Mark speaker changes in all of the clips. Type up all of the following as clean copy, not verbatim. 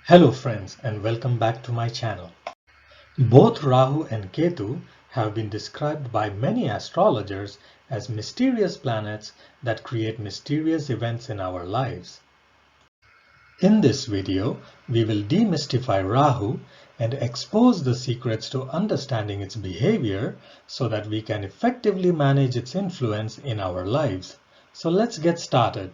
Speaker 1: Hello friends and welcome back to my channel. Both Rahu and Ketu have been described by many astrologers as mysterious planets that create mysterious events in our lives. In this video, we will demystify Rahu and expose the secrets to understanding its behavior so that we can effectively manage its influence in our lives. So let's get started.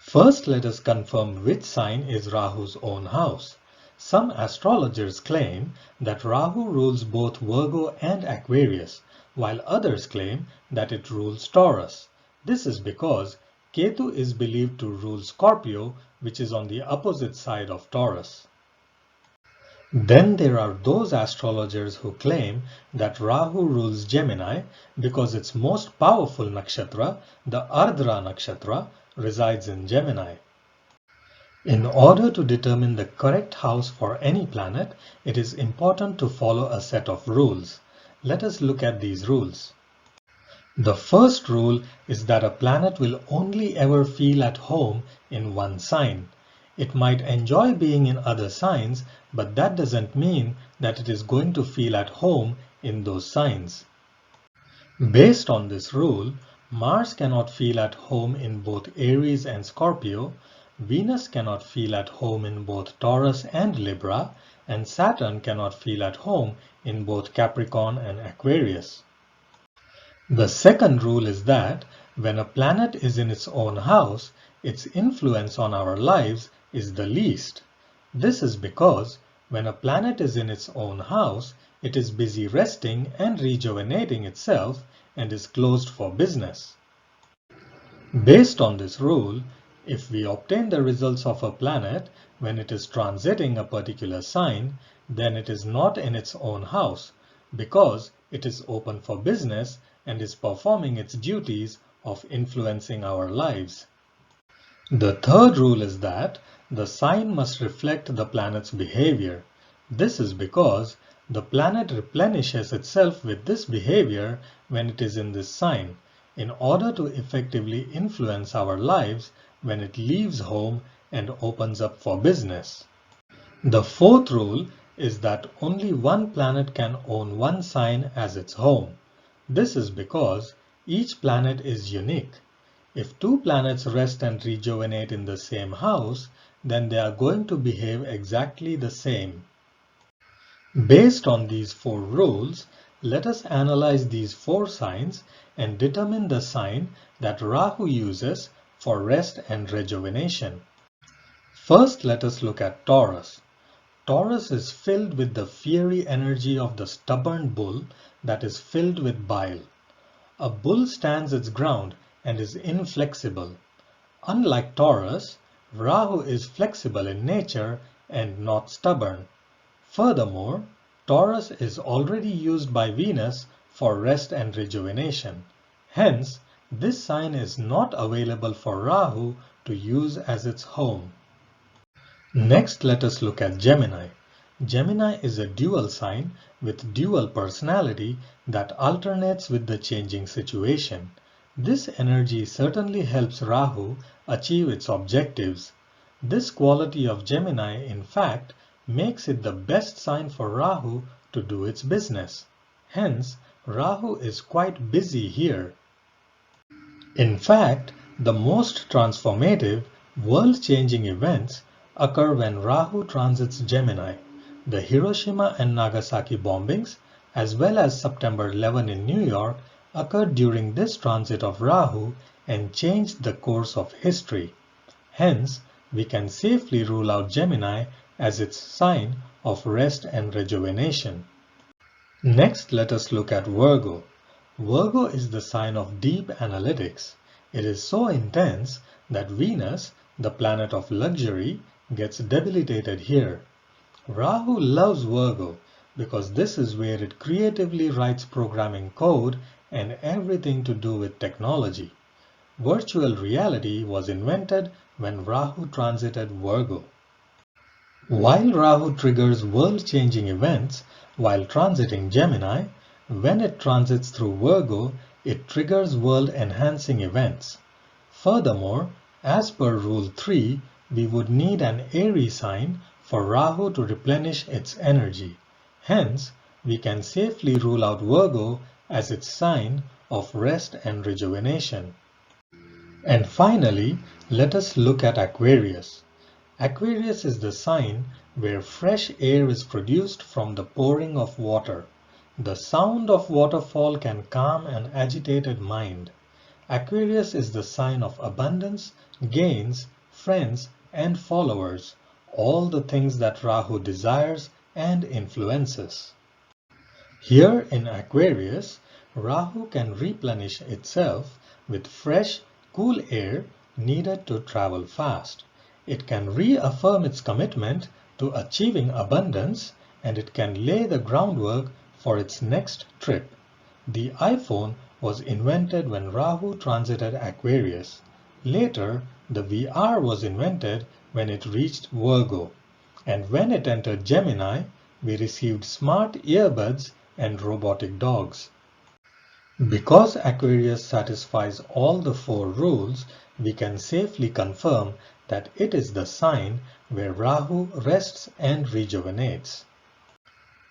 Speaker 1: First, let us confirm which sign is Rahu's own house. Some astrologers claim that Rahu rules both Virgo and Aquarius, while others claim that it rules Taurus. This is because Ketu is believed to rule Scorpio, which is on the opposite side of Taurus. Then there are those astrologers who claim that Rahu rules Gemini because its most powerful nakshatra, the Ardra nakshatra, resides in Gemini. In order to determine the correct house for any planet, it is important to follow a set of rules. Let us look at these rules. The first rule is that a planet will only ever feel at home in one sign. It might enjoy being in other signs, but that doesn't mean that it is going to feel at home in those signs. Based on this rule, Mars cannot feel at home in both Aries and Scorpio, Venus cannot feel at home in both Taurus and Libra, and Saturn cannot feel at home in both Capricorn and Aquarius. The second rule is that when a planet is in its own house, its influence on our lives is the least. This is because when a planet is in its own house, it is busy resting and rejuvenating itself and is closed for business. Based on this rule, if we obtain the results of a planet when it is transiting a particular sign, then it is not in its own house because it is open for business and is performing its duties of influencing our lives. The third rule is that the sign must reflect the planet's behavior. This is because the planet replenishes itself with this behavior when it is in this sign, in order to effectively influence our lives when it leaves home and opens up for business. The fourth rule is that only one planet can own one sign as its home. This is because each planet is unique. If two planets rest and rejuvenate in the same house, then they are going to behave exactly the same. Based on these four rules, let us analyze these four signs and determine the sign that Rahu uses for rest and rejuvenation. First, let us look at Taurus. Taurus is filled with the fiery energy of the stubborn bull that is filled with bile. A bull stands its ground and is inflexible. Unlike Taurus, Rahu is flexible in nature and not stubborn. Furthermore, Taurus is already used by Venus for rest and rejuvenation. Hence, this sign is not available for Rahu to use as its home. Next, let us look at Gemini. Gemini is a dual sign with dual personality that alternates with the changing situation. This energy certainly helps Rahu achieve its objectives. This quality of Gemini, in fact, makes it the best sign for Rahu to do its business. Hence, Rahu is quite busy here. In fact, the most transformative, world-changing events occur when Rahu transits Gemini. The Hiroshima and Nagasaki bombings, as well as September 11 in New York, occurred during this transit of Rahu and changed the course of history. Hence, we can safely rule out Gemini as its sign of rest and rejuvenation. Next, let us look at Virgo. Virgo is the sign of deep analytics. It is so intense that Venus, the planet of luxury, gets debilitated here. Rahu loves Virgo because this is where it creatively writes programming code and everything to do with technology. Virtual reality was invented when Rahu transited Virgo. While Rahu triggers world-changing events while transiting Gemini, when it transits through Virgo, it triggers world-enhancing events. Furthermore, as per Rule 3, we would need an Aries sign for Rahu to replenish its energy. Hence, we can safely rule out Virgo as its sign of rest and rejuvenation. And finally, let us look at Aquarius. Aquarius is the sign where fresh air is produced from the pouring of water. The sound of waterfall can calm an agitated mind. Aquarius is the sign of abundance, gains, friends, and followers, all the things that Rahu desires and influences. Here in Aquarius, Rahu can replenish itself with fresh, cool air needed to travel fast. It can reaffirm its commitment to achieving abundance, and it can lay the groundwork for its next trip. The iPhone was invented when Rahu transited Aquarius. Later, the VR was invented when it reached Virgo. And when it entered Gemini, we received smart earbuds and robotic dogs. Because Aquarius satisfies all the four rules, we can safely confirm that it is the sign where Rahu rests and rejuvenates.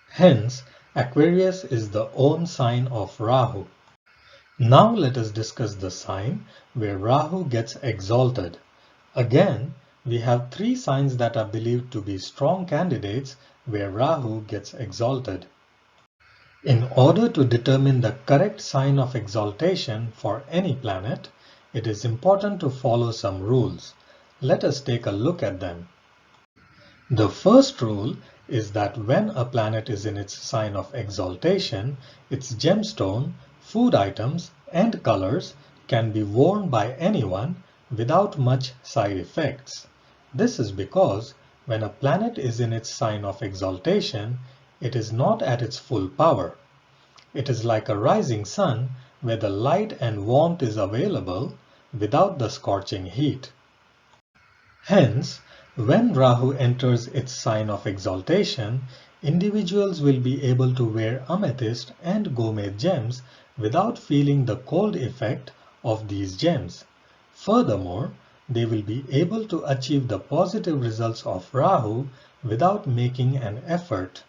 Speaker 1: Hence, Aquarius is the own sign of Rahu. Now let us discuss the sign where Rahu gets exalted. Again, we have three signs that are believed to be strong candidates where Rahu gets exalted. In order to determine the correct sign of exaltation for any planet, it is important to follow some rules. Let us take a look at them. The first rule is that when a planet is in its sign of exaltation, its gemstone, food items, and colors can be worn by anyone without much side effects. This is because when a planet is in its sign of exaltation, it is not at its full power. It is like a rising sun where the light and warmth is available without the scorching heat. Hence, when Rahu enters its sign of exaltation, individuals will be able to wear amethyst and gomet gems without feeling the cold effect of these gems. Furthermore, they will be able to achieve the positive results of Rahu without making an effort.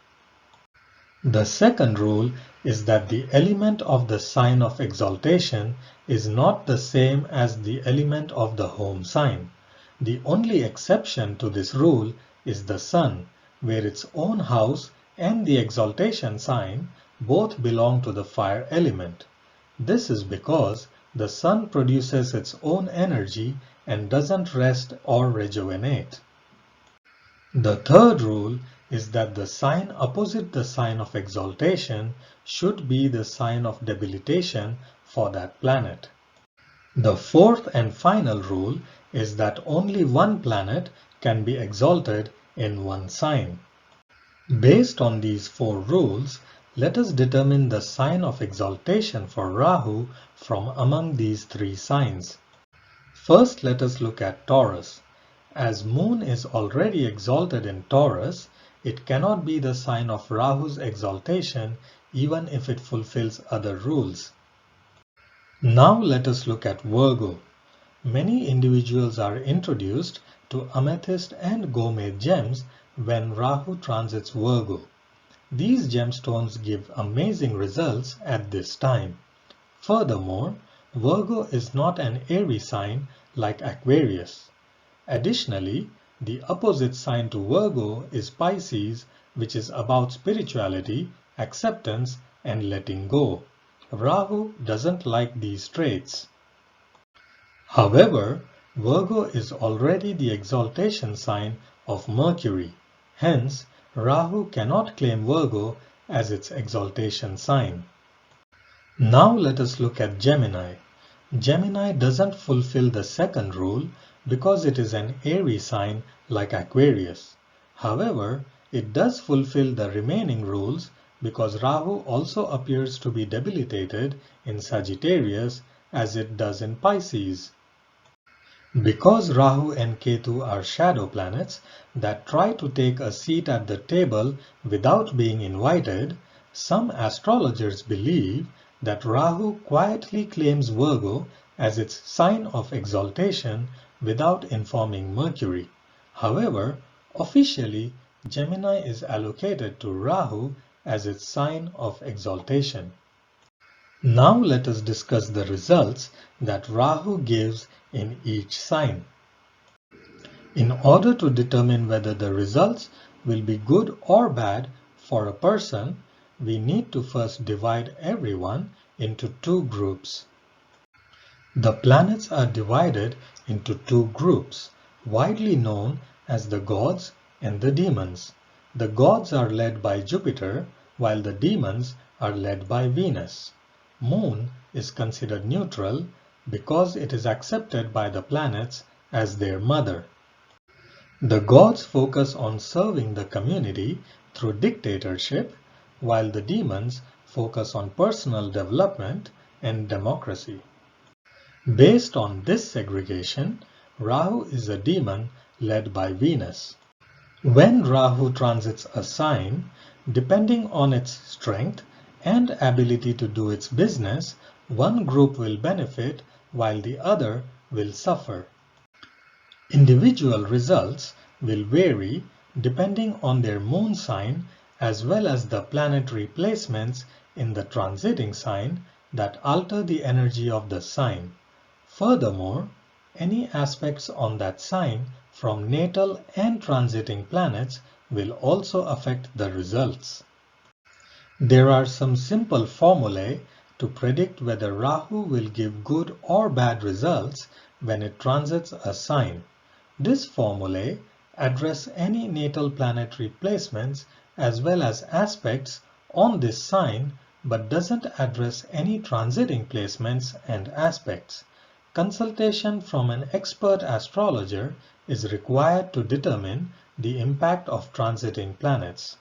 Speaker 1: The second rule is that the element of the sign of exaltation is not the same as the element of the home sign. The only exception to this rule is the sun, where its own house and the exaltation sign both belong to the fire element. This is because the sun produces its own energy and doesn't rest or rejuvenate. The third rule is that the sign opposite the sign of exaltation should be the sign of debilitation for that planet. The fourth and final rule is that only one planet can be exalted in one sign. Based on these four rules, let us determine the sign of exaltation for Rahu from among these three signs. First, let us look at Taurus. As Moon is already exalted in Taurus, it cannot be the sign of Rahu's exaltation even if it fulfills other rules. Now let us look at Virgo. Many individuals are introduced to amethyst and gomet gems when Rahu transits Virgo. These gemstones give amazing results at this time. Furthermore, Virgo is not an airy sign like Aquarius. Additionally, the opposite sign to Virgo is Pisces, which is about spirituality, acceptance, and letting go. Rahu doesn't like these traits. However, Virgo is already the exaltation sign of Mercury. Hence, Rahu cannot claim Virgo as its exaltation sign. Now let us look at Gemini. Gemini doesn't fulfill the second rule because it is an airy sign like Aquarius. However, it does fulfill the remaining rules because Rahu also appears to be debilitated in Sagittarius as it does in Pisces. Because Rahu and Ketu are shadow planets that try to take a seat at the table without being invited, some astrologers believe that Rahu quietly claims Virgo as its sign of exaltation without informing Mercury. However, Officially, Gemini is allocated to Rahu as its sign of exaltation. Now let us discuss the results that Rahu gives in each sign. In order to determine whether the results will be good or bad for a person, we need to first divide everyone into two groups. The planets are divided into two groups, widely known as the gods and the demons. The gods are led by Jupiter, while the demons are led by Venus. Moon is considered neutral because it is accepted by the planets as their mother. The gods focus on serving the community through dictatorship, while the demons focus on personal development and democracy. Based on this segregation, Rahu is a demon led by Venus. When Rahu transits a sign, depending on its strength and ability to do its business, one group will benefit while the other will suffer. Individual results will vary depending on their moon sign as well as the planetary placements in the transiting sign that alter the energy of the sign. Furthermore, any aspects on that sign from natal and transiting planets will also affect the results. There are some simple formulae to predict whether Rahu will give good or bad results when it transits a sign. These formulae address any natal planetary placements as well as aspects on this sign but doesn't address any transiting placements and aspects. Consultation from an expert astrologer is required to determine the impact of transiting planets.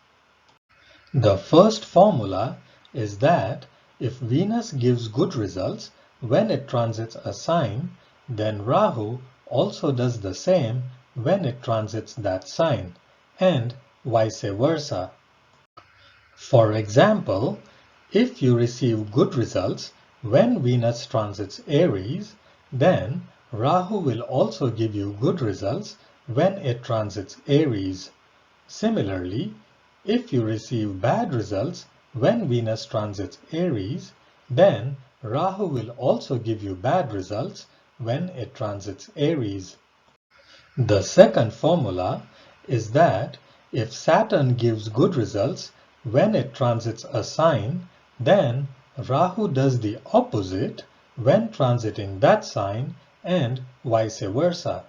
Speaker 1: The first formula is that if Venus gives good results when it transits a sign, then Rahu also does the same when it transits that sign, and vice versa. For example, if you receive good results when Venus transits Aries, then Rahu will also give you good results when it transits Aries. Similarly, if you receive bad results when Venus transits Aries, then Rahu will also give you bad results when it transits Aries. The second formula is that if Saturn gives good results when it transits a sign, then Rahu does the opposite when transiting that sign and vice versa.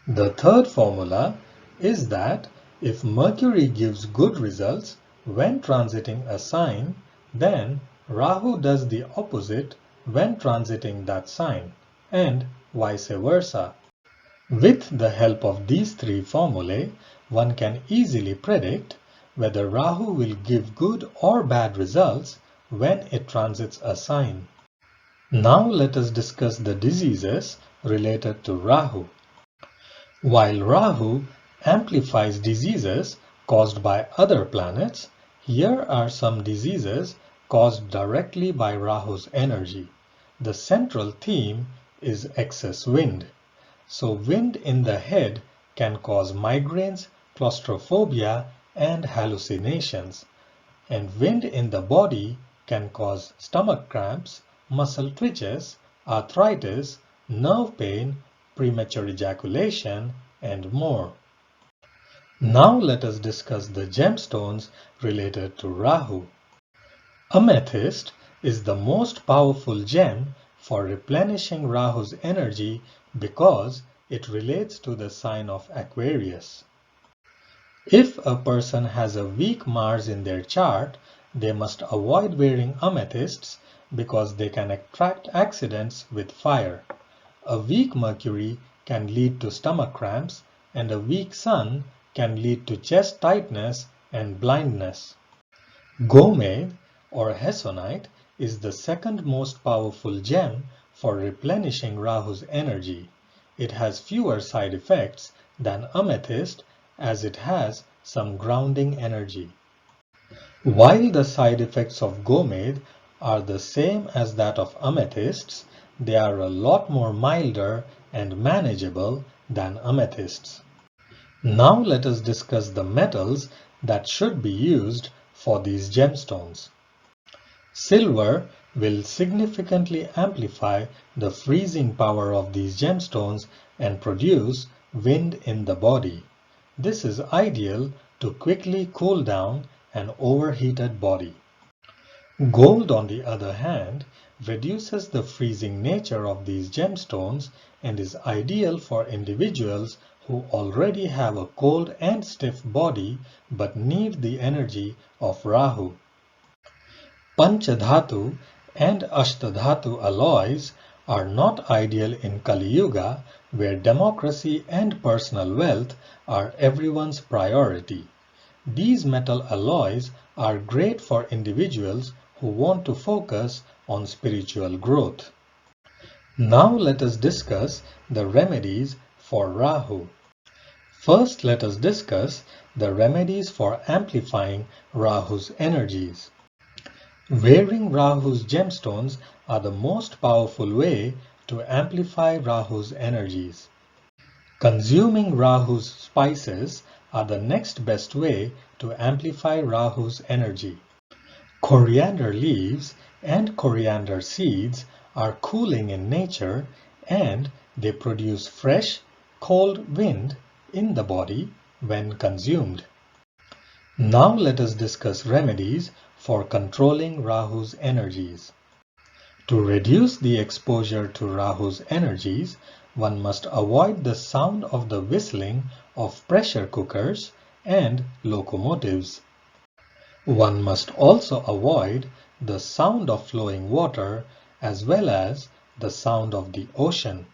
Speaker 1: The third formula is that if Mercury gives good results when transiting a sign, then Rahu does the opposite when transiting that sign, and vice versa. With the help of these three formulae, one can easily predict whether Rahu will give good or bad results when it transits a sign. Now let us discuss the diseases related to Rahu. While Rahu amplifies diseases caused by other planets, here are some diseases caused directly by Rahu's energy. The central theme is excess wind. So wind in the head can cause migraines, claustrophobia, and hallucinations. And wind in the body can cause stomach cramps, muscle twitches, arthritis, nerve pain, premature ejaculation, and more. Now let us discuss the gemstones related to Rahu. Amethyst is the most powerful gem for replenishing Rahu's energy because it relates to the sign of Aquarius. If a person has a weak Mars in their chart, they must avoid wearing amethysts because they can attract accidents with fire. A weak Mercury can lead to stomach cramps, and a weak Sun can lead to chest tightness and blindness. Gomade or Hessonite is the second most powerful gem for replenishing Rahu's energy. It has fewer side effects than amethyst as it has some grounding energy. While the side effects of Gomade are the same as that of amethysts, they are a lot more milder and manageable than amethysts. Now let us discuss the metals that should be used for these gemstones. Silver will significantly amplify the freezing power of these gemstones and produce wind in the body. This is ideal to quickly cool down an overheated body. Gold, on the other hand, reduces the freezing nature of these gemstones and is ideal for individuals who already have a cold and stiff body but need the energy of Rahu. Panchadhatu and Ashtadhatu alloys are not ideal in Kali Yuga, where democracy and personal wealth are everyone's priority. These metal alloys are great for individuals who want to focus on spiritual growth. Now let us discuss the remedies for Rahu. First, let us discuss the remedies for amplifying Rahu's energies. Wearing Rahu's gemstones are the most powerful way to amplify Rahu's energies. Consuming Rahu's spices are the next best way to amplify Rahu's energy. Coriander leaves and coriander seeds are cooling in nature and they produce fresh, cold wind in the body when consumed. Now let us discuss remedies for controlling Rahu's energies. To reduce the exposure to Rahu's energies, one must avoid the sound of the whistling of pressure cookers and locomotives. One must also avoid the sound of flowing water as well as the sound of the ocean.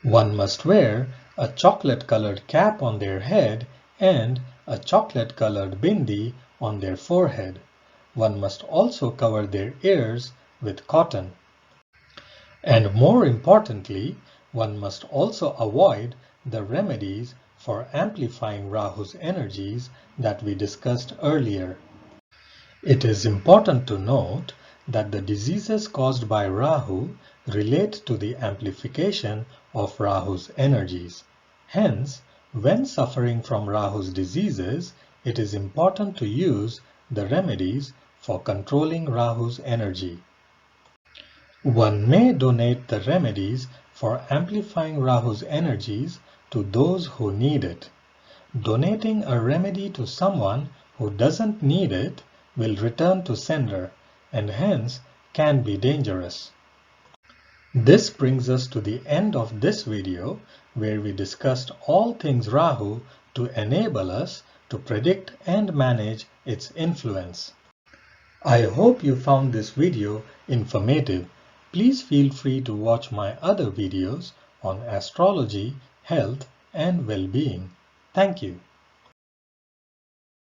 Speaker 1: One must wear a chocolate-colored cap on their head and a chocolate-colored bindi on their forehead. One must also cover their ears with cotton. And more importantly, one must also avoid the remedies for amplifying Rahu's energies that we discussed earlier. It is important to note that the diseases caused by Rahu relate to the amplification of Rahu's energies. Hence, when suffering from Rahu's diseases, it is important to use the remedies for controlling Rahu's energy. One may donate the remedies for amplifying Rahu's energies to those who need it. Donating a remedy to someone who doesn't need it will return to sender and hence can be dangerous. This brings us to the end of this video where we discussed all things Rahu to enable us to predict and manage its influence. I hope you found this video informative. Please feel free to watch my other videos on astrology, health, and well-being. Thank you.